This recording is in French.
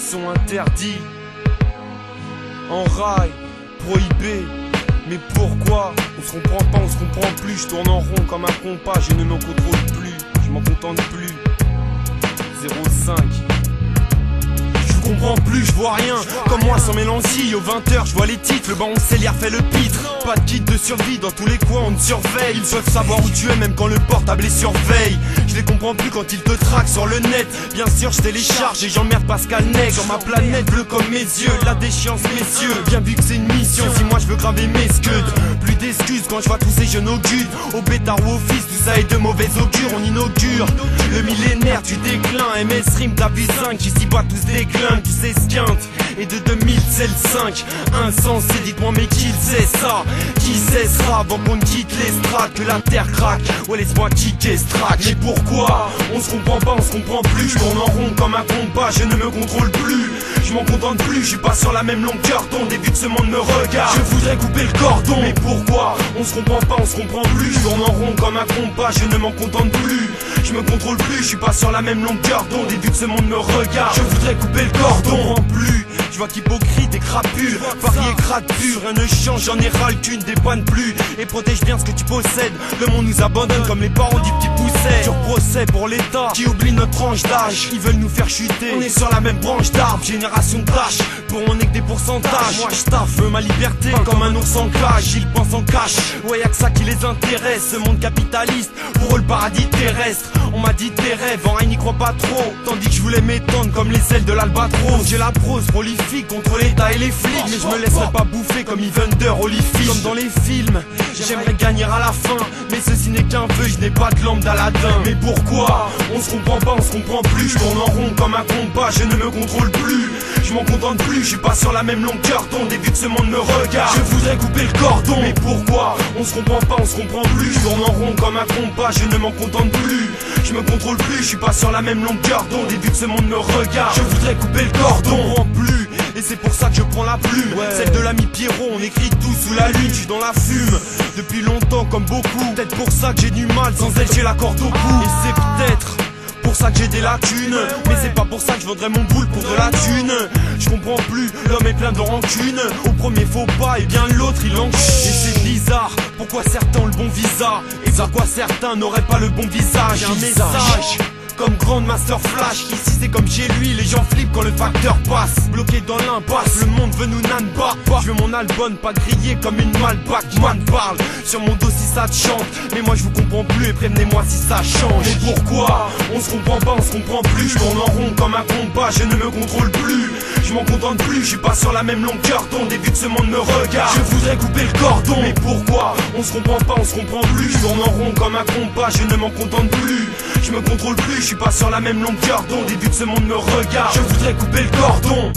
sont interdits, en rail, prohibé. Mais pourquoi? On se comprend pas, on se comprend plus. Je tourne en rond comme un compas, je ne m'en contrôle plus, je m'en contente plus. 05. Je comprends plus, je vois rien. Comme moi sans mélancolie, aux 20h je vois les titres. Le baron Célière fait le pitre. Pas de kit de survie, dans tous les coins on te surveille. Ils peuvent savoir où tu es même quand le portable les surveille. Je les comprends plus quand ils te traquent sur le net. Bien sûr je télécharge et j'emmerde Pascal Nègre. Sur ma planète bleue comme mes yeux, la déchéance messieurs. Bien vu que c'est une mission, si moi je veux graver mes scuds. Plus d'excuses quand je vois tous ces jeunes augures. Au pétard ou au fils, tout ça est de mauvais augure. On inaugure le millénaire du déclin. MS Rime, t'as vu 5, ici bas tous des glins qui s'esquintent. Et de 2000 c'est le 5. Insensé, dites-moi mais qui sait ça? Qui cessera avant qu'on ne quitte l'estrade? Que la terre craque, ouais laisse-moi kicker strack. Mais pourquoi? On se comprend pas, on se comprend plus. Je tourne en rond comme un compas, je ne me contrôle plus. Je m'en contente plus, je suis pas sur la même longueur d'onde. Et vu que ce monde me regarde, je voudrais couper le cordon. Mais pourquoi? On se comprend pas, on se comprend plus. Je tourne en rond comme un compas, je ne m'en contente plus. Je me contrôle plus, je suis pas sur la même longueur d'onde. Et vu que ce monde me regarde, je voudrais couper le cordon. En plus, je vois qu'hypocrite et crapule, Paris et crade pur, rien ne change, j'en ai ras le cul, ne dépanne plus. Et protège bien ce que tu possèdes, le monde nous abandonne comme les parents du petit pousset. Sur procès pour l'État, qui oublie notre tranche d'âge. Ils veulent nous faire chuter, on est sur la même branche d'arbre. Génération de tâches, pour on est que des pourcentages. Moi je taffe ma liberté comme un ours en cage. Ils pensent en cash, ouais y'a que ça qui les intéresse. Ce monde capitaliste, pour eux le paradis terrestre. On m'a dit tes rêves, en rien n'y crois pas trop. Tandis que je voulais m'étendre comme les ailes de l'albatros. J'ai la prose prolifique contre l'État et les flics. Mais je me laisserai pas bouffer comme Evander Holyfield. Comme dans les films, j'aimerais gagner à la fin. Mais ceci n'est qu'un vœu, je n'ai pas de lampe d'Aladin. Mais pourquoi? On se comprend pas, on se comprend plus. Je tourne en rond comme un compas, je ne me contrôle plus. Je m'en contente plus, je suis pas sur la même longueur d'onde. Et vu que ce monde me regarde, je voudrais couper le cordon. Mais pourquoi? On se comprend pas, on se comprend plus. Je tourne en rond comme un compas, je ne m'en contente plus. Je me contrôle plus, je suis pas sur la même longueur d'onde. Et vu que ce monde me regarde, je voudrais couper le cordon. En plus, et c'est pour ça que je prends la plume, celle de l'ami Pierrot, on écrit tout sous la lune. Je suis dans la fume, depuis longtemps comme beaucoup. Peut-être pour ça que j'ai du mal, sans elle j'ai la corde au cou. Et c'est peut-être pour ça que j'ai des lacunes, mais c'est pas pour ça que je vendrais mon boule pour de la thune. Je comprends plus, l'homme est plein de rancune. Au premier faux pas, et bien l'autre il en chie. Et c'est bizarre, pourquoi certains ont le bon visa et pourquoi certains n'auraient pas le bon visage. Un message comme Grandmaster Flash, ici c'est comme chez lui, les gens flippent quand le facteur passe. Bloqué dans l'impasse, le monde veut nous nan pas. Je veux mon album pas grillé comme une malbac. Man parle sur mon dos si ça te chante, mais moi je vous comprends plus et prévenez-moi si ça change. Mais pourquoi? On se comprend pas, on se comprend plus. Je tourne en rond comme un compas, je ne me contrôle plus. Je m'en contente plus, je suis pas sur la même longueur d'onde. Et vu que ce monde me regarde, je voudrais couper le cordon. Mais pourquoi? On se comprend pas, on se comprend plus. Je tourne en rond comme un compas, je ne m'en contente plus. Je me contrôle plus, je suis pas sur la même longueur d'onde. Et vu que ce monde me regarde, je voudrais couper le cordon.